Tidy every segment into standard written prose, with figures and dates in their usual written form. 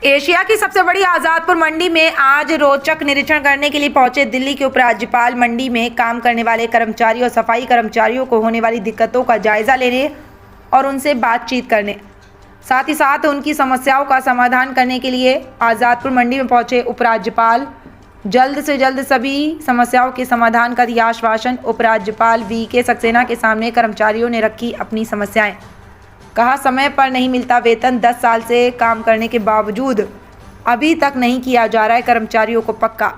Asia की सबसे बड़ी आज़ादपुर मंडी में आज रोचक निरीक्षण करने के लिए पहुंचे दिल्ली के उपराज्यपाल। मंडी में काम करने वाले कर्मचारियों और सफाई कर्मचारियों को होने वाली दिक्कतों का जायजा लेने और उनसे बातचीत करने, साथ ही साथ उनकी समस्याओं का समाधान करने के लिए आज़ादपुर मंडी में पहुंचे उपराज्यपाल जल्द से जल्द सभी समस्याओं के समाधान का दिया आश्वासन। उपराज्यपाल वीके सक्सेना के सामने कर्मचारियों ने रखी अपनी समस्याएं। कहा, समय पर नहीं मिलता वेतन, 10 साल से काम करने के बावजूद अभी तक नहीं किया जा रहा है कर्मचारियों को पक्का।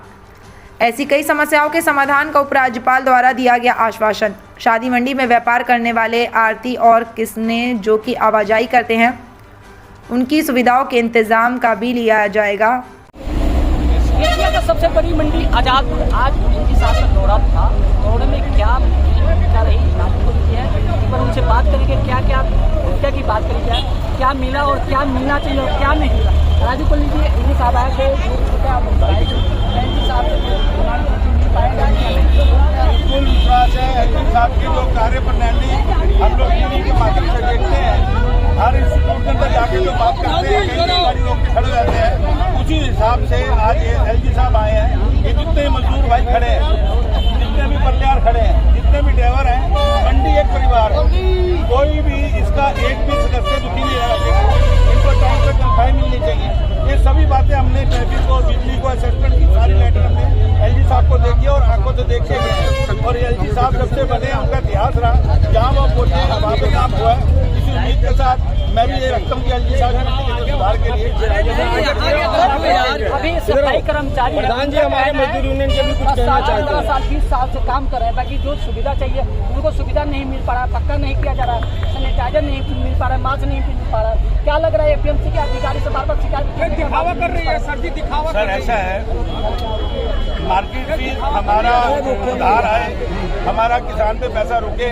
ऐसी कई समस्याओं के समाधान का उपराज्यपाल द्वारा दिया गया आश्वासन। शादी मंडी में व्यापार करने वाले आरती और किसने जो कि आवाजाही करते हैं, उनकी सुविधाओं के इंतजाम का भी लिया जाएगा। एशिया का सबसे बड़ी मंडी आज़ादपुर आज उनकी साथ में दौरा था। दौरे में क्या रही पर उनसे बात करेंगे, क्या की बात करेंगे, क्या मिला और क्या मिलना चाहिए और क्या नहीं मिला। राजू को लीजिए, इन्हीं साहब आए थे बिल्कुल विश्वास है। एलजी साहब की जो कार्य प्रणाली हम लोग टीवी के माध्यम से देखते हैं, हर इंस्टीट्यूट के अंदर जाके जो बात करते हैं, कई गाड़ी रोक के खड़े रहते हैं, उसी हिसाब से आज ये एलजी साहब आए हैं। ये जितने मजदूर भाई खड़े हैं, जितने भी पल्लेदार खड़े हैं, जितने भी ड्राइवर हैं, मंडी एक परिवार है। कोई भी इसका एक भी सदस्य दुखी नहीं रहना चाहिए। इनको टाइम पे तनख्वाही मिलनी चाहिए। ये सभी बातें हमने ट्रैफिक को, बिजली को, असेसमेंट की सारी लेटर हमने एलजी साहब को देखी और आंखों से देखे गए। और एलजी साहब जब से बने उनका इतिहास रहा, जहाँ वो पहुंचे वहाँ पे काम हुआ है। इसी उम्मीद के साथ मैं भी ये रखता हूँ कि एलजी साहब के सुधार के लिए अभी सफाई कर्मचारी प्रधान जी हमारे मजदूर यूनियन के भी कुछ कहना चाहते हैं। 20 साल से काम कर रहे हैं, बाकी जो सुविधा चाहिए उनको सुविधा नहीं मिल पा रहा, पक्का नहीं किया जा रहा, सैनिटाइजर नहीं मिल पा रहा, मास्क नहीं मिल पा रहा। क्या लग रहा है एपीएमसी के अधिकारी से बार-बार शिकायत दिखावा कर रही है सर जी, दिखावा। सर ऐसा है, मार्केट फीस हमारा उधार है, हमारा किसान पे पैसा रुके,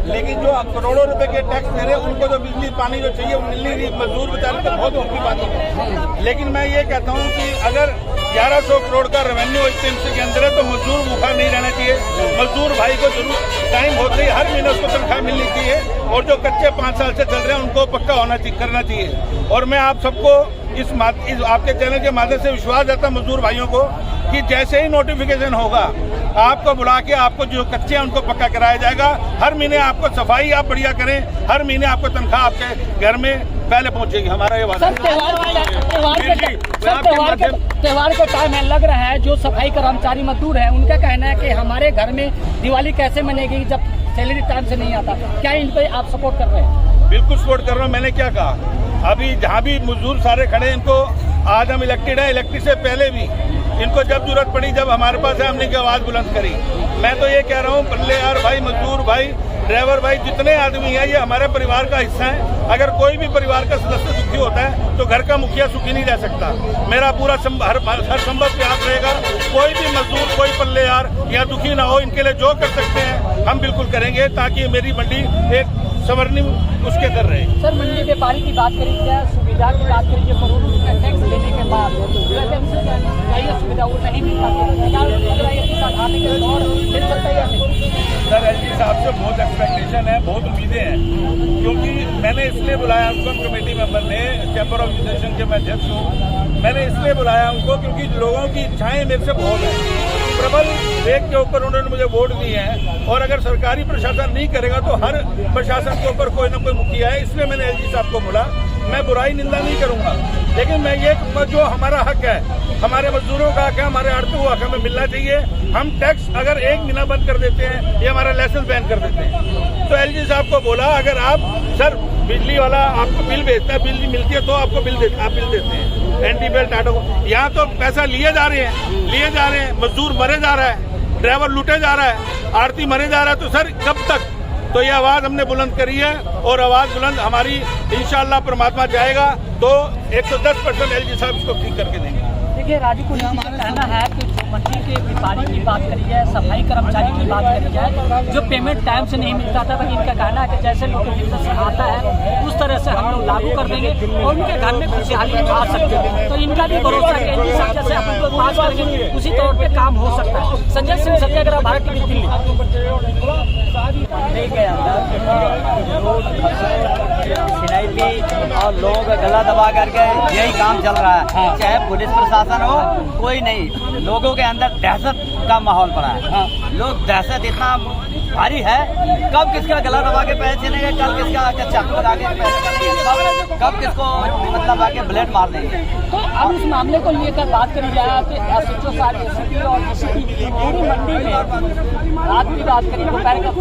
लेकिन जो करोड़ों रुपए के टैक्स दे रहे हैं उनको जो बिजली पानी जो चाहिए वो मिलनी नहीं। मजदूर बेचारे तो बहुत ऊपरी बात है। लेकिन मैं ये कहता हूँ कि अगर 1100 करोड़ का रेवेन्यू एपीएमसी के अंदर है तो मजदूर भूखा नहीं रहना चाहिए। मजदूर भाई को जरूर टाइम होते ही हर महीने उसको तनख्वाह मिलनी चाहिए। और जो कच्चे 5 साल से चल रहे हैं उनको पक्का करना चाहिए। और मैं आप सबको इस आपके चैनल के माध्यम से विश्वास देता हूं मजदूर भाइयों को कि जैसे ही नोटिफिकेशन होगा आपको बुला के आपको जो कच्चे हैं उनको पक्का कराया जाएगा। हर महीने आपको सफाई आप बढ़िया करें, हर महीने आपको तनख्वाह आपके घर में पहले पहुंचेगी। हमारा ये वादा है। त्योहार का टाइम है, लग रहा है जो सफाई कर्मचारी मजदूर है उनका कहना है कि हमारे घर में दिवाली कैसे मनेगी जब सैलरी टाइम से नहीं आता। क्या इन पे आप सपोर्ट कर रहे हैं? बिल्कुल सपोर्ट कर रहा हूँ। मैंने क्या कहा, अभी जहाँ भी मजदूर सारे खड़े हैं, इनको आज हम इलेक्टेड है, इलेक्टेड से पहले भी इनको जब जरूरत पड़ी, जब हमारे पास है, हमने की आवाज बुलंद करी। मैं तो ये कह रहा हूँ, पल्लेदार भाई, मजदूर भाई, ड्राइवर भाई, जितने आदमी हैं ये हमारे परिवार का हिस्सा है। अगर कोई भी परिवार का सदस्य दुखी होता है तो घर का मुखिया सुखी नहीं रह सकता। मेरा पूरा हर संभव प्रयास रहेगा, कोई भी मजदूर, कोई पल्लेदार यहाँ दुखी ना हो। इनके लिए जो कर सकते हैं हम बिल्कुल करेंगे ताकि मेरी मंडी एक स्वर्णिम उसके कर रहे हैं। सर, मंडी व्यापारी की बात करेंगे, सुविधा की बात करेंगे, करोड़ों रुपए टैक्स देने के बाद चाहिए सुविधा वो नहीं मिल पाती। सर एलजी साहब से बहुत एक्सपेक्टेशन है, बहुत उम्मीदें हैं, क्योंकि मैंने इसलिए बुलाया उनको, कमेटी मेंबर ने, चैम्बर ऑफ एसोसिएशन के मैं अध्यक्ष हूँ, मैंने इसलिए बुलाया उनको क्योंकि लोगों की इच्छाएं मेरे से बहुत हैं। प्रबल वेग के ऊपर उन्होंने मुझे वोट दिए हैं और अगर सरकारी प्रशासन नहीं करेगा तो हर प्रशासन के ऊपर कोई ना कोई मुखिया है। इसलिए मैंने एलजी साहब को बोला। मैं बुराई निंदा नहीं करूंगा, लेकिन मैं ये जो हमारा हक है, हमारे मजदूरों का हक है, हमारे आड़ती को हक हमें मिलना चाहिए। हम टैक्स अगर 1 महीना बंद कर देते हैं, ये हमारा लाइसेंस बैन कर देते हैं। तो एलजी साहब को बोला, अगर आप सर बिजली वाला आपको बिल भेजता है, बिजली मिलती है तो आपको बिल देते हैं। एंटी बेल्ट ऑटो यहाँ तो पैसा लिए जा रहे हैं, मजदूर मरे जा रहा है, ड्राइवर लूटे जा रहा है, आड़ती मरे जा रहा है। तो सर कब तक? तो ये आवाज हमने बुलंद करी है और आवाज बुलंद हमारी इंशाअल्लाह परमात्मा जाएगा तो 110% एलजी साहब इसको ठीक करके देंगे। देखिए, राजू को कहना है कि मंडी के व्यापारी की बात करी जाए, सफाई कर्मचारी की बात करी जाए, जो पेमेंट टाइम से नहीं मिलता था, वही इनका कहना है कि जैसे नोटिफिकेशन आता है उस तरह से हम लोग लागू कर देंगे और उनके घर में खुशहाली आ सकते हैं। तो इनका भी भरोसा है कि एनजी साहब जैसे हम लोग पास करेंगे उसी तौर पे काम हो सकता है। संजय सिंह सत्याग्रह, भारत टीवी, दिल्ली। और लोगों का गला दबा करके यही काम चल रहा है। चाहे पुलिस प्रशासन हो, कोई नहीं, लोगों के अंदर दहशत का माहौल पड़ा है। लोग दहशत इतना भारी है, कब किसका गला दबा के पैसे छीनेंगे, कल किसका चाकू लगा के पैसे करेंगे, कब किसको मतलब आके ब्लेड मार देंगे। तो अब इस मामले को लेकर बात करी जाए तो SHO साहब, ACP और DCP पूरी मंडी में रात की बात करें दोपहर का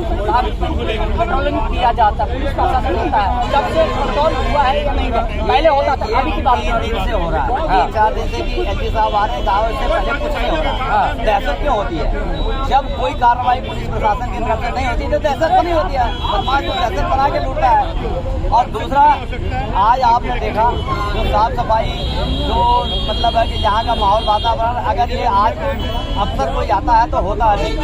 पेट्रोलिंग किया जाता है, पुलिस प्रशासन होता है। जब से कंट्रोल हुआ है या नहीं, पहले होता था, अभी की बात 3 दिन से हो रहा है, 3-4 दिन से कि एलजी साहब आ रहे हैं, दावा इससे पहले कुछ नहीं हो रहा। दहशत क्यों होती है? जब कोई कार्रवाई पुलिस प्रशासन की तरफ से नहीं होती तो दहशत नहीं होती है, बदमाश तो दहशत बना के लूटता है। और दूसरा, आज आपने देखा जो साफ सफाई, जो मतलब है कि जहाँ का माहौल वातावरण, अगर ये आज अफसर कोई आता है तो होता है नहीं,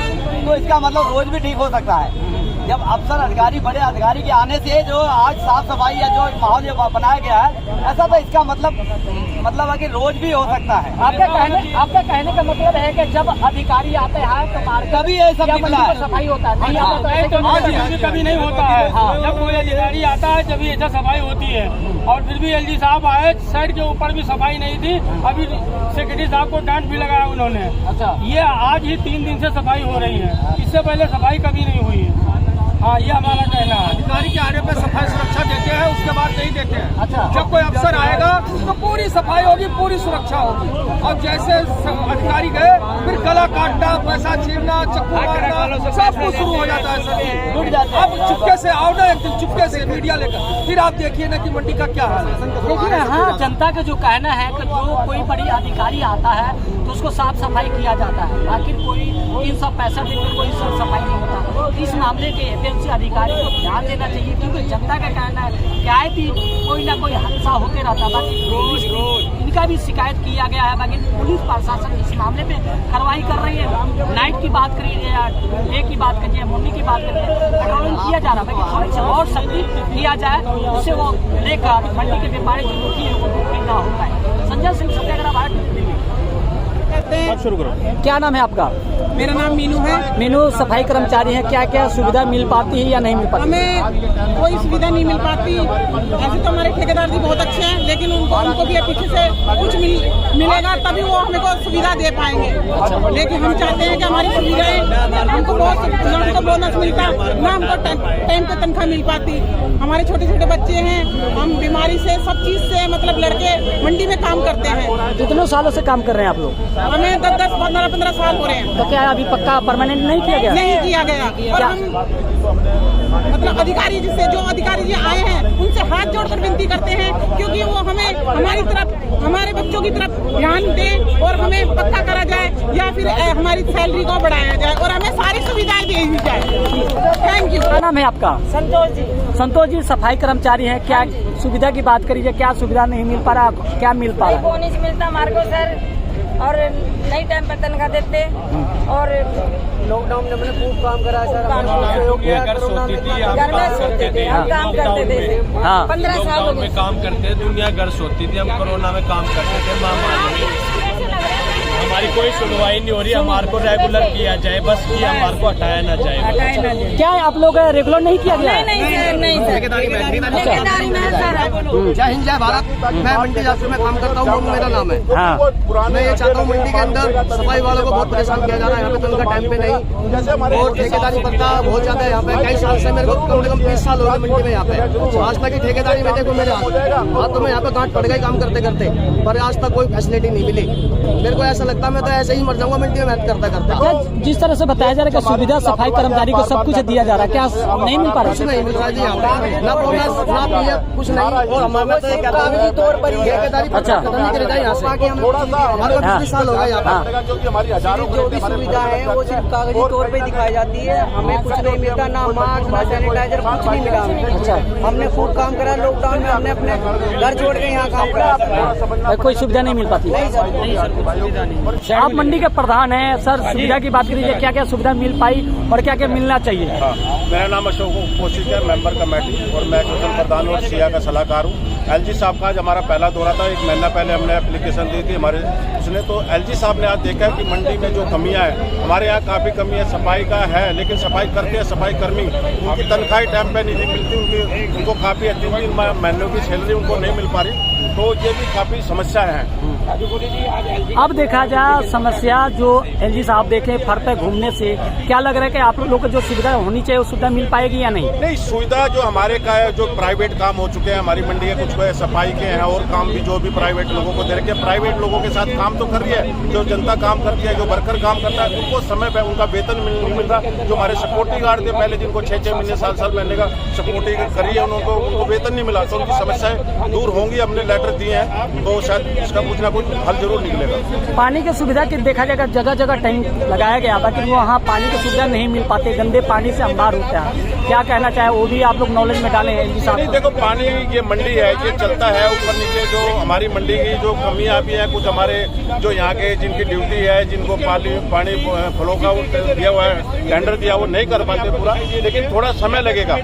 तो इसका मतलब रोज भी ठीक हो सकता है। जब अफसर अधिकारी, बड़े अधिकारी के आने से जो आज साफ सफाई या जो माहौल जो बनाया गया है, ऐसा तो इसका मतलब है कि रोज भी हो सकता है। आपका कहने का मतलब है कि जब अधिकारी आते हैं तो कभी ये सब निकला है, सफाई होता है, नहीं आता तो कभी नहीं होता है। जब कोई अधिकारी आता है तभी ऐसा सफाई होती है। और फिर भी एलजी साहब आए, साइड के ऊपर भी सफाई नहीं थी, अभी सेक्रेटरी साहब को डांट भी लगाया उन्होंने। अच्छा, ये आज ही 3 दिन से सफाई हो रही है, इससे पहले सफाई कभी नहीं हुई है। हाँ, ये हमारा कहना है। अधिकारी के आने पे सफाई सुरक्षा देते हैं, उसके बाद नहीं देते हैं। अच्छा, जब कोई अफसर आएगा तो पूरी सफाई होगी, पूरी सुरक्षा होगी। और जैसे अधिकारी गए फिर गला काटना, पैसा छीनना, चक्कू मारना, सब कुछ शुरू हो जाता है। सर अब चुपके से आओ ना, एक दिन चुपके से मीडिया लेकर, फिर आप देखिए ना कि मंडी का क्या हाल है। देखिए हाँ, जनता का जो कहना है कि जो कोई बड़ी अधिकारी आता है तो उसको साफ सफाई किया जाता है, बाकी कोई 365 दिन में कोई साफ सफाई नहीं होता। इस मामले के एपीएमसी अधिकारी को ध्यान देना चाहिए, क्योंकि जनता का कहना है क्या है कि कोई ना कोई हादसा होते रहता है। बाकी रोज इनका भी शिकायत किया गया है, बाकी पुलिस प्रशासन इस मामले में कार्रवाई कर रही है। नाइट की बात करिए या डे की बात करिए, मुंडी की बात करिए, पेट्रोलिंग किया जा रहा है, बाकी थोड़ी सी और सख्ती किया जाए, उससे वो लेकर मंडी के व्यापारी जो दुखी है वो दुखी ना हो पाए। संजय सिंह सत्याग्रह, भारत टीवी। शुरू करो। क्या नाम है आपका? मेरा नाम मीनू है। मीनू, सफाई कर्मचारी हैं, क्या क्या सुविधा मिल पाती है या नहीं मिल पाती? हमें कोई सुविधा नहीं मिल पाती। ऐसे तो हमारे ठेकेदार जी बहुत अच्छे हैं, लेकिन उनको भी पीछे से कुछ मिलेगा तभी वो हमें को सुविधा दे पाएंगे। लेकिन हम चाहते हैं कि हमारी सुविधाएं, हमको बहुत बोनस मिलता, ना हमको टाइम पे तनख्वाह मिल पाती। हमारे छोटे छोटे बच्चे हैं, हम बीमारी से, सब चीज से मतलब लड़के मंडी में काम करते हैं। कितने सालों से काम कर रहे हैं आप लोग? हमें 10, 15 साल हो रहे हैं। तो क्या अभी पक्का परमानेंट नहीं किया गया? नहीं किया गया। और हम मतलब अधिकारी जो अधिकारी जी आए हैं उनसे हाथ जोड़कर विनती करते हैं, क्योंकि वो हमें हमारी तरफ, हमारे बच्चों की तरफ ध्यान दें और हमें पक्का करा जाए या फिर हमारी सैलरी को बढ़ाया जाए और हमें सारी सुविधाएं दी जाए। Thank you. क्या नाम है आपका? संतोष जी। संतोष जी, सफाई कर्मचारी हैं, क्या सुविधा की बात करिए, क्या सुविधा नहीं मिल पा रहा, क्या मिल पा रहा है? बोनस मिलता हमारे को सर, और नई टाइम पर तनख्वाह देते। और लॉकडाउन में हमने खूब काम करा सर, घर में सोते थे, हम काम करते थे। 15 साल हो गए काम करते, दुनिया घर सोती थी, हम कोरोना में काम करते थे। महामारी में हमारी कोई सुनवाई नहीं हो रही, हमारे को रेगुलर किया जाए बस, कि हमारे को हटाया ना जाए। क्या आप लोग रेगुलर नहीं किया गया? नहीं सर, नहीं सर, ठेकेदारी में सर। जय हिंद, जय भारत। मैं मंडी जाकर में काम करता हूँ, मेरा नाम है। मैं ये चाहता हूँ मंडी के अंदर सफाई वालों को बहुत परेशान किया जा रहा है। यहाँ पे तनख्वाह टाइम पे नहीं, और ठेकेदारी पड़ता बहुत ज्यादा है यहाँ पे। कई साल से मेरे को कम से कम 30 साल हो गए मंडी में यहाँ पे। आज तक की ठेकेदारी में देखो मेरे हाथ तो मैं यहाँ पे गांठ पड़ गई काम करते करते, पर आज तक कोई फैसिलिटी नहीं मिली। मेरे को ऐसा लगता है मैं तो ऐसे ही मर जाऊंगा मंडी में मेहनत करता करता। जिस तरह से बताया जा रहा है कि सुविधा सफाई कर्मचारी को सब कुछ दिया जा रहा है, क्या नहीं मिल पा रहा? कुछ नहीं मिल रहा जी यहाँ पे, ना बोनस ना पीएफ, कुछ नहीं। और हमारे कागजी तौर पर ठेकेदारी खत्म कर जाए यहाँ से। हमारे को 20 साल हो गए यहाँ पे। जो भी सुविधा है वो सिर्फ कागजी तौर पे दिखाई जाती है, हमें कुछ नहीं मिलता, ना मास्क ना सैनिटाइजर, कुछ नहीं मिला हमें। हमने खूब काम करा लॉकडाउन में, हमने अपने घर छोड़ के यहाँ काम करा। कोई सुविधा नहीं मिल पाती? नहीं सर, कोई सुविधा नहीं। आप मंडी के प्रधान हैं सर, सुविधा की बात करिए, क्या क्या सुविधा मिल पाई और क्या क्या मिलना चाहिए? हाँ, मेरा नाम अशोक कोशिक है, मेंबर कमेटी और मैं कुशल प्रधान और सिया का सलाहकार हूँ। एलजी साहब का आज हमारा पहला दौरा था, 1 महीना पहले हमने एप्लीकेशन दी थी हमारे उसने, तो एलजी साहब ने आज देखा है कि मंडी में जो कमियां हैं, हमारे यहाँ काफ़ी कमी है, सफाई का है, लेकिन सफाई करते हैं सफाई कर्मी, उनकी तनख्वाही टाइम पे नहीं मिलती, उनको काफ़ी 3 महीनों की सैलरी उनको नहीं मिल पा रही, तो ये भी काफ़ी समस्याएं हैं। अब देखा जाए समस्या जो एलजी साहब देखे फर पे घूमने से क्या लग रहा है कि आप लोग को जो सुविधा होनी चाहिए वो सुविधा मिल पाएगी या नहीं? नहीं, सुविधा जो हमारे का है, जो प्राइवेट काम हो चुके हैं हमारी मंडी के, कुछ सफाई के हैं और काम भी जो भी प्राइवेट लोगों को दे रखे हैं, प्राइवेट लोगों के साथ काम तो कर रही है, जो जनता काम करती है, जो वर्कर काम करता है, उनको समय पे उनका वेतन नहीं मिल रहा। जो हमारे सिक्योरिटी गार्ड थे पहले, जिनको 6-6 महीने 7-7 महीने का सिक्योरिटी करी है, उनको वेतन नहीं मिला, तो उनकी समस्याएं दूर होंगी। हमने लेटर दिए हैं, तो शायद इसका कुछ ना कुछ हल जरूर निकलेगा। पानी की सुविधा की देखा जाएगा, जगह जगह टैंक लगाया गया, लेकिन वहाँ पानी की सुविधा नहीं मिल पाती, गंदे पानी से अंबार होता है। क्या कहना चाहे, वो भी आप लोग नॉलेज में डाले हैं एलजी साहब? नहीं, देखो पानी ये मंडी है, ये चलता है ऊपर नीचे। जो हमारी मंडी की जो कमियां भी हैं, कुछ हमारे जो यहाँ के जिनकी ड्यूटी है, जिनको पानी फ्लो का दिया हुआ है, टेंडर दिया, वो नहीं कर पाते पूरा, लेकिन थोड़ा समय लगेगा,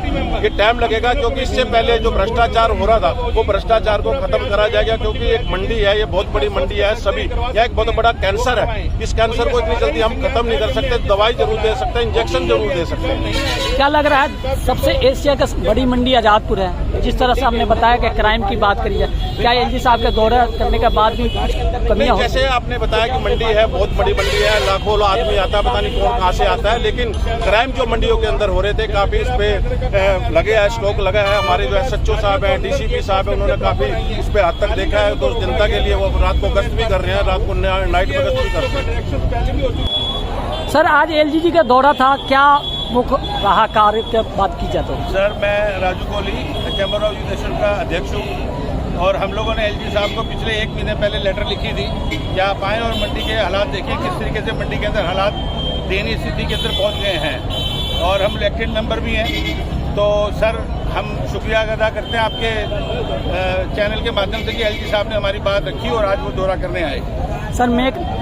ये टाइम लगेगा, क्योंकि इससे पहले जो भ्रष्टाचार हो रहा था वो भ्रष्टाचार को खत्म करा जाएगा, क्योंकि एक मंडी है, ये बहुत बड़ी मंडी है, सभी यह एक बहुत बड़ा कैंसर है। इस कैंसर को इतनी जल्दी हम खत्म नहीं कर सकते, दवाई जरूर दे सकते हैं, इंजेक्शन जरूर दे सकते हैं। क्या लग रहा है, सबसे एशिया का बड़ी मंडी आजादपुर है, जिस तरह से हमने बताया कि क्राइम की बात करी जाए, क्या एलजी साहब का दौरा करने के बाद भी कुछ कमियां? जैसे आपने बताया कि मंडी है, बहुत बड़ी मंडी है, लाखों आदमी आता है, पता नहीं कौन कहाँ से आता है, लेकिन क्राइम जो मंडियों के अंदर हो रहे थे काफी इस पे लगे है, स्टॉक लगा है। हमारे जो SHO साहब है, DCP साहब है, उन्होंने काफी इस पे हद तक देखा है, तो जनता के लिए वो रात को गश्त भी कर रहे हैं, रात को नाइट में गश्त भी करते हैं। सर, आज एलजी का दौरा था, क्या मुख्य रहा कार्य की बात की जाए तो? सर, मैं Raju Kohli chamber of education का अध्यक्ष हूँ, और हम लोगों ने एलजी साहब को पिछले 1 महीने पहले लेटर लिखी थी कि आप आएँ और मंडी के हालात देखिए, किस तरीके से मंडी के अंदर हालात दयनीय स्थिति के अंदर पहुँच गए हैं, और हम इलेक्टेड मेंबर भी हैं। तो सर, हम शुक्रिया अदा करते हैं आपके चैनल के माध्यम से कि एलजी साहब ने हमारी बात रखी और आज वो दौरा करने आए। सर,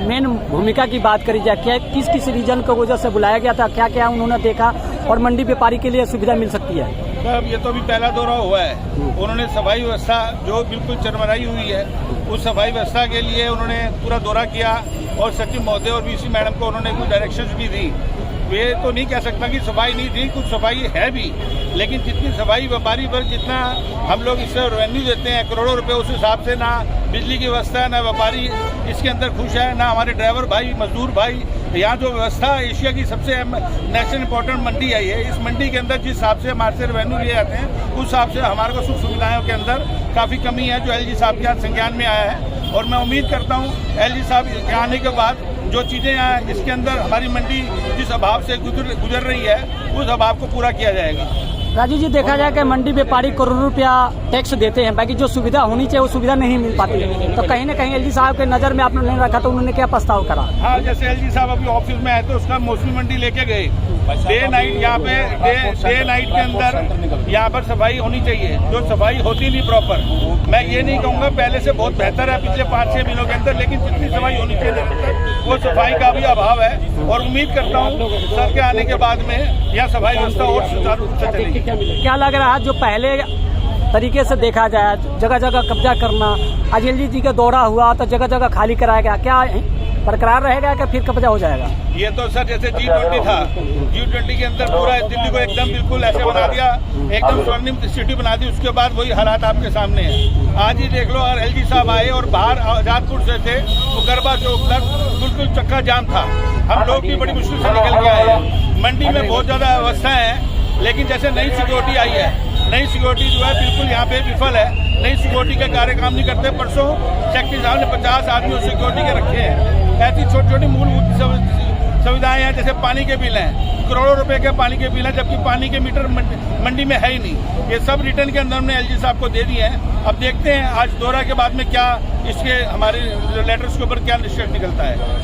मेन भूमिका की बात करी जाए, क्या किस किस रीजन को वजह से बुलाया गया था, क्या क्या उन्होंने देखा और मंडी व्यापारी के लिए सुविधा मिल सकती है? अब ये तो अभी पहला दौरा हुआ है। उन्होंने सफाई व्यवस्था जो बिल्कुल चरमराई हुई है, उस सफाई व्यवस्था के लिए उन्होंने पूरा दौरा किया, और सचिव महोदय और VC मैडम को उन्होंने कुछ डायरेक्शंस भी दी। वे तो नहीं कह सकता कि सफाई नहीं थी, कुछ सफाई है भी, लेकिन जितनी सफाई व्यापारी पर जितना हम लोग इससे रेवेन्यू देते हैं करोड़ों रुपए, उस हिसाब से ना बिजली की व्यवस्था है, ना व्यापारी इसके अंदर खुश है, ना हमारे ड्राइवर भाई, मजदूर भाई। यहाँ जो व्यवस्था एशिया की सबसे नेशनल इंपॉर्टेंट मंडी है ये, इस मंडी के अंदर जिस हिसाब से हमारे से रेवेन्यू लिए जाते हैं, उस हिसाब से हमारे को सुख सुविधाओं के अंदर काफ़ी कमी है, जो एलजी साहब के आज संज्ञान में आया है। और मैं उम्मीद करता हूँ एलजी साहब के आने के बाद जो चीज़ें यहाँ इसके अंदर हमारी मंडी जिस अभाव से गुजर रही है, उस अभाव को पूरा किया जाएगा। राजू जी, देखा जाए कि मंडी व्यापारी करोड़ों रुपया टैक्स देते हैं, बाकी जो सुविधा होनी चाहिए वो सुविधा नहीं मिल पाती, तो कहीं ना कहीं एलजी साहब के नज़र में आपने नहीं रखा, तो उन्होंने क्या प्रस्ताव करा? हाँ, जैसे एलजी साहब अभी ऑफिस में आए तो उसका मौसमी मंडी लेके गए, डे नाइट यहाँ पे डे नाइट के अंदर यहाँ पर सफाई होनी चाहिए, जो सफाई होती नहीं प्रॉपर। मैं ये नहीं कहूँगा पहले से बहुत बेहतर है पिछले 5-6 महीनों के अंदर, लेकिन जितनी सफाई होनी चाहिए वो सफाई का भी अभाव है, और उम्मीद करता हूँ सर के आने के बाद में यह सफाई व्यवस्था और सुचारू रूप से चलेगी। क्या लग रहा है, जो पहले तरीके से देखा जाए जगह जगह कब्जा करना, आज एलजी जी का दौरा हुआ तो जगह जगह खाली कराया गया, क्या बरकरार रहेगा कि फिर कब्जा हो जाएगा? ये तो सर जैसे G20 था, G20 के अंदर पूरा दिल्ली को एकदम बिल्कुल ऐसे बना दिया, एकदम स्वर्णिम सिटी बना दी, उसके बाद वही हालात आपके सामने है। आज ही देख लो, और एलजी साहब आए और बाहर आजादपुर से थे तो गरबा चौक तक बिल्कुल चक्का जाम था, हम लोग भी बड़ी मुश्किल से निकल के आए। मंडी में बहुत ज़्यादा व्यवस्था है, लेकिन जैसे नई सिक्योरिटी आई है, नई सिक्योरिटी जो है बिल्कुल यहाँ पे विफल है, नई सिक्योरिटी के कार्य काम नहीं करते। परसों सेक्रेटरी साहब ने 50 आदमी सिक्योरिटी के रखे हैं। ऐसी छोटी छोटी मूलभूत सुविधाएं हैं, जैसे पानी के बिल हैं, करोड़ों रुपए के पानी के बिल हैं, जबकि पानी के मीटर मंडी में है ही नहीं। ये सब रिटर्न के अंदर हमने एलजी साहब को दे दिए हैं। अब देखते हैं आज दौरा के बाद में क्या इसके हमारे लेटर्स के ऊपर क्या निष्कर्ष निकलता है।